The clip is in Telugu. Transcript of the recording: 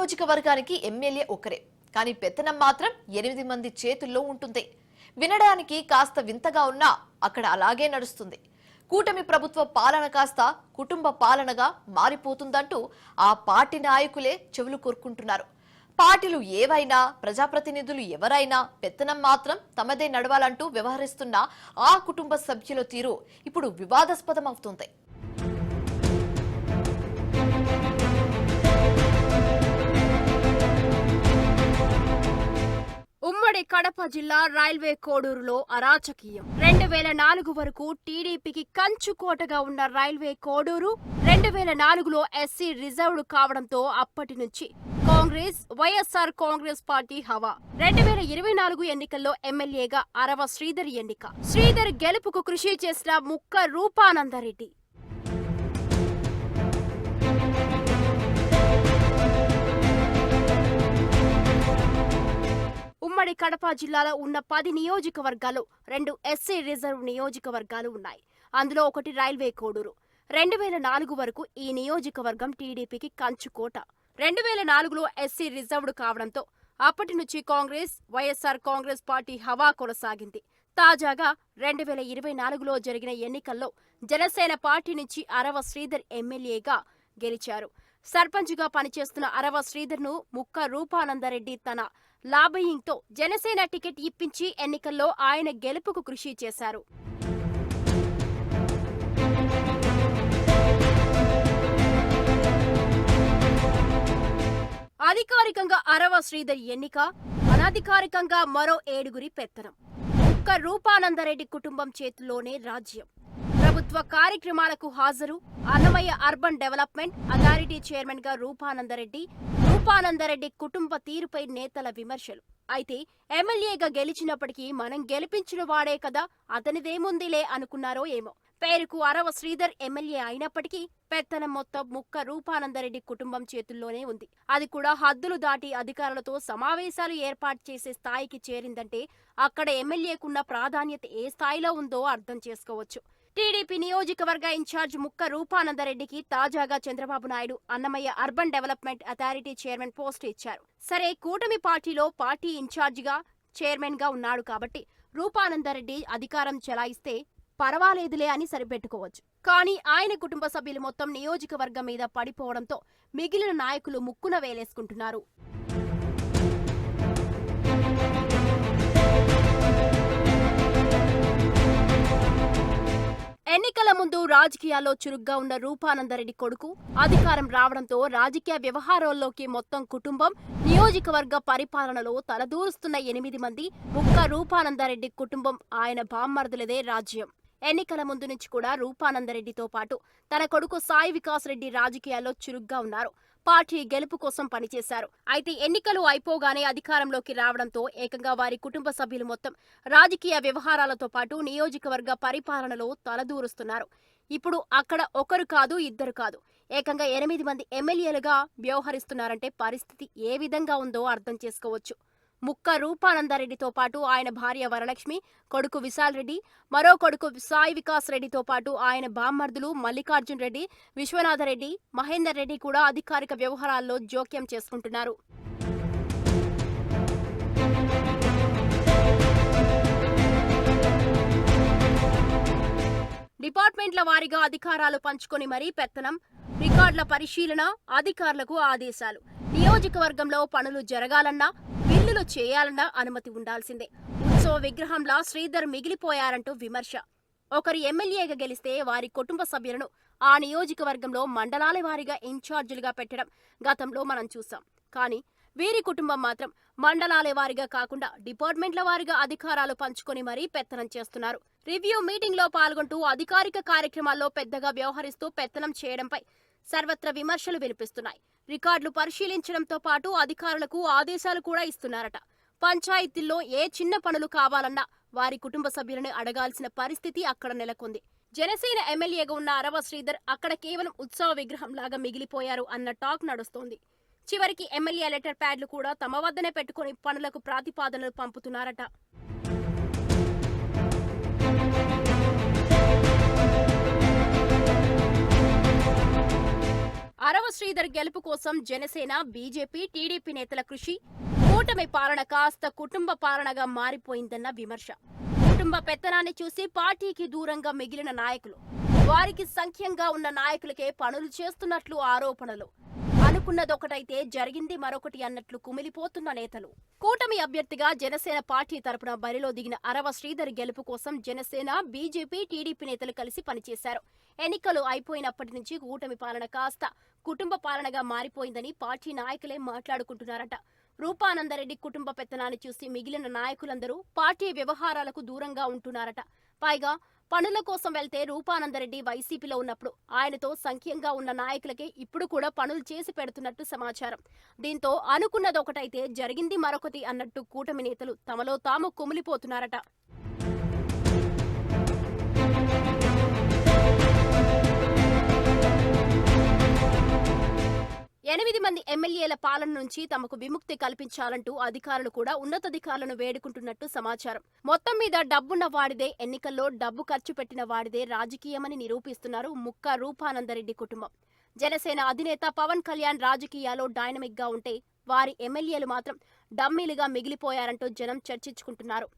నియోజకవర్గానికి ఎమ్మెల్యే ఒకరే, కానీ పెత్తనం మాత్రం 8 మంది చేతుల్లో ఉంటుంది. వినడానికి కాస్త వింతగా ఉన్నా అక్కడ అలాగే నడుస్తుంది. కూటమి ప్రభుత్వ పాలన కాస్త కుటుంబ పాలనగా మారిపోతుందంటూ ఆ పార్టీ నాయకులే చెవులు కోరుకుంటున్నారు. పార్టీలు ఏవైనా, ప్రజాప్రతినిధులు ఎవరైనా పెత్తనం మాత్రం తమదే నడవాలంటూ వ్యవహరిస్తున్న ఆ కుటుంబ సభ్యుల తీరు ఇప్పుడు వివాదాస్పదమవుతుంది. ఉమ్మడి కడప జిల్లా రైల్వే కోడూరులో అరాచకీయం. 2004 వరకు టీడీపీకి కంచుకోటగా ఉన్న రైల్వే కోడూరు 2004లో ఎస్సీ రిజర్వ్డ్ కావడంతో అప్పటి నుంచి కాంగ్రెస్, వైఎస్ఆర్ కాంగ్రెస్ పార్టీ హవా. 2024 ఎన్నికల్లో ఎమ్మెల్యేగా అరవ శ్రీధర్ ఎన్నిక. శ్రీధర్ గెలుపుకు కృషి చేసిన ముక్క రూపానందరెడ్డి. ఉమ్మడి కడప జిల్లాలో ఉన్న 10 నియోజకవర్గాల్లో 2 ఎస్సీ రిజర్వ్ నియోజకవర్గాలు ఉన్నాయి. అందులో ఒకటి రైల్వే కోడూరు. 2004 వరకు ఈ నియోజకవర్గం టీడీపీకి కంచుకోట. 2004లో ఎస్సీ రిజర్వ్డ్ కావడంతో అప్పటి నుంచి కాంగ్రెస్, వైఎస్ఆర్ కాంగ్రెస్ పార్టీ హవా కొనసాగింది. తాజాగా 2024లో జరిగిన ఎన్నికల్లో జనసేన పార్టీ నుంచి అరవ శ్రీధర్ ఎమ్మెల్యేగా గెలిచారు. సర్పంచ్గా పనిచేస్తున్న అరవ శ్రీధర్ను ముక్క రూపానందరెడ్డి తన లాబయింగ్తో జనసేన టికెట్ ఇప్పించి ఎన్నికల్లో ఆయన గెలుపుకు కృషి చేశారు. అధికారికంగా అరవ శ్రీధర్ ఎన్నిక, అనధికారికంగా మరో 7గురి పెత్తనం. ముక్క రూపానందరెడ్డి కుటుంబం చేతుల్లోనే రాజ్యం. ప్రభుత్వ కార్యక్రమాలకు హాజరు. Annamayya urban development authority chairman గా రూపానందరెడ్డి కుటుంబ తీరుపై నేతల విమర్శలు. అయితే ఎమ్మెల్యేగా గెలిచినప్పటికీ మనం గెలిపించిన వాడే కదా, అతనిదేముందిలే అనుకున్నారో ఏమో. పేరుకు అరవ శ్రీధర్ ఎమ్మెల్యే అయినప్పటికీ పెత్తనం మొత్తం ముక్క రూపానందరెడ్డి కుటుంబం చేతుల్లోనే ఉంది. అది కూడా హద్దులు దాటి అధికారులతో సమావేశాలు ఏర్పాటు చేసే స్థాయికి చేరిందంటే అక్కడ ఎమ్మెల్యేకున్న ప్రాధాన్యత ఏ స్థాయిలో ఉందో అర్థం చేసుకోవచ్చు. టీడీపీ నియోజకవర్గ ఇన్ఛార్జ్ ముక్క రూపానందరెడ్డికి తాజాగా Chandrababu Naidu Annamayya urban development authority chairman post ఇచ్చారు. సరే, కూటమి పార్టీలో పార్టీ ఇన్ఛార్జిగా, చైర్మన్ గా ఉన్నాడు కాబట్టి రూపానందరెడ్డి అధికారం చెలాయిస్తే పర్వాలేదులే అని సరిపెట్టుకోవచ్చు. కానీ ఆయన కుటుంబ సభ్యులు మొత్తం నియోజకవర్గం మీద పడిపోవడంతో మిగిలిన నాయకులు ముక్కున వేలేసుకుంటున్నారు. ఎన్నికల ముందు రాజకీయాల్లో చురుగ్గా ఉన్న రూపానందరెడ్డి కొడుకు అధికారం రావడంతో రాజకీయ వ్యవహారాల్లోకి మొత్తం కుటుంబం, నియోజకవర్గ పరిపాలనలో తలదూరుస్తున్న 8 మంది ముక్క రూపానందరెడ్డి కుటుంబం, ఆయన బామ్మర్దులదే రాజ్యం. ఎన్నికల ముందు నుంచి కూడా రూపానందరెడ్డితో పాటు తన కొడుకు సాయి వికాస్ రెడ్డి రాజకీయాల్లో చురుగ్గా ఉన్నారు. పార్టీ గెలుపు కోసం పనిచేశారు. అయితే ఎన్నికలు అయిపోగానే అధికారంలోకి రావడంతో ఏకంగా వారి కుటుంబ సభ్యులు మొత్తం రాజకీయ వ్యవహారాలతో పాటు నియోజకవర్గ పరిపాలనలో తలదూరుస్తున్నారు. ఇప్పుడు అక్కడ ఒకరు కాదు, ఇద్దరు కాదు, ఏకంగా 8 మంది ఎమ్మెల్యేలుగా వ్యవహరిస్తున్నారంటే పరిస్థితి ఏ విధంగా ఉందో అర్థం చేసుకోవచ్చు. ముక్క రూపానందరెడ్డితో పాటు ఆయన భార్య వరలక్ష్మి, కొడుకు విశాల్ రెడ్డి, మరో కొడుకు సాయి వికాస్ రెడ్డితో పాటు ఆయన బామ్మర్దులు మల్లికార్జున్ రెడ్డి, విశ్వనాథరెడ్డి, మహేందర్ రెడ్డి కూడా అధికారిక వ్యవహారాల్లో జోక్యం చేసుకుంటున్నారు. డిపార్ట్మెంట్ల వారీగా అధికారాలు పంచుకొని మరీ పెత్తనం, రికార్డుల పరిశీలన, అధికారులకు ఆదేశాలు. నియోజకవర్గంలో పనులు జరగాలన్నా, బిల్లులు చేయాలన్నా అనుమతి ఉండాల్సిందే. ఉత్సవ విగ్రహంలా శ్రీధర్ మిగిలిపోయారంటూ విమర్శ. ఒకరి ఎమ్మెల్యేగా గెలిస్తే వారి కుటుంబ సభ్యులను ఆ నియోజకవర్గంలో మండలాల వారీగా ఇన్ఛార్జీలుగా పెట్టడం గతంలో మనం చూసాం. కానీ వీరి కుటుంబం మాత్రం మండలాల వారీగా కాకుండా డిపార్ట్మెంట్ల వారీగా అధికారాలు పంచుకొని మరీ పెత్తనం చేస్తున్నారు. రివ్యూ మీటింగ్ లో పాల్గొంటూ అధికారిక కార్యక్రమాల్లో పెద్దగా వ్యవహరిస్తూ పెత్తనం చేయడంపై సర్వత్రా విమర్శలు వినిపిస్తున్నాయి. రికార్డులు పరిశీలించడంతో పాటు అధికారులకు ఆదేశాలు కూడా ఇస్తున్నారట. పంచాయతీల్లో ఏ చిన్న పనులు కావాలన్నా వారి కుటుంబ సభ్యులను అడగాల్సిన పరిస్థితి అక్కడ నెలకొంది. జనసేన ఎమ్మెల్యేగా ఉన్న అరవ శ్రీధర్ అక్కడ కేవలం ఉత్సవ విగ్రహం లాగా మిగిలిపోయారు అన్న టాక్ నడుస్తోంది. చివరికి ఎమ్మెల్యే లెటర్ ప్యాడ్లు కూడా తమ వద్దనే పెట్టుకుని పనులకు ప్రతిపాదనలు పంపుతున్నారట. అరవ శ్రీధర్ గెలుపు కోసం జనసేన, బీజేపీ, టీడీపీ నేతల కృషి, కూటమి పాలన కాస్త కుటుంబ పాలనగా మారిపోయిందన్న విమర్శ. కుటుంబ పెత్తనాన్ని చూసి పార్టీకి దూరంగా మిగిలిన నాయకులు, వారికి సంఖ్యంగా ఉన్న నాయకులకే పనులు చేస్తున్నట్లు ఆరోపణలు. అనుకున్నదొకటైతే జరిగింది మరొకటి అన్నట్లు కుమిలిపోతున్న నేతలు. కూటమి అభ్యర్థిగా జనసేన పార్టీ తరపున బరిలో దిగిన అరవ శ్రీధర్ గెలుపు కోసం జనసేన, బీజేపీ, టీడీపీ నేతలు కలిసి పనిచేశారు. ఎన్నికలు అయిపోయినప్పటి నుంచి కూటమి పాలన కాస్త కుటుంబ పాలనగా మారిపోయిందని పార్టీ నాయకులే మాట్లాడుకుంటున్నారట. రూపానందరెడ్డి కుటుంబ పెత్తనాన్ని చూసి మిగిలిన నాయకులందరూ పార్టీ వ్యవహారాలకు దూరంగా ఉంటున్నారట. పైగా పనుల కోసం వెళ్తే రూపానందరెడ్డి వైసీపీలో ఉన్నప్పుడు ఆయనతో సంఖ్యంగా ఉన్న నాయకులకే ఇప్పుడు కూడా పనులు చేసి పెడుతున్నట్టు సమాచారం. దీంతో అనుకున్నదొకటైతే జరిగింది మరొకటి అన్నట్టు కూటమి నేతలు తమలో తాము కుమిలిపోతున్నారట. 8 మంది ఎమ్మెల్యేల పాలన నుంచి తమకు విముక్తి కల్పించాలంటూ అధికారులు కూడా ఉన్నతాధికారులను వేడుకుంటున్నట్టు సమాచారం. మొత్తం మీద డబ్బున్న వాడిదే, ఎన్నికల్లో డబ్బు ఖర్చు పెట్టిన వాడిదే రాజకీయమని నిరూపిస్తున్నారు ముక్క రూపానందరెడ్డి కుటుంబం. జనసేన అధినేత పవన్ కళ్యాణ్ రాజకీయాల్లో డైనమిక్ గా ఉంటే వారి ఎమ్మెల్యేలు మాత్రం డమ్మీలుగా మిగిలిపోయారంటూ జనం చర్చించుకుంటున్నారు.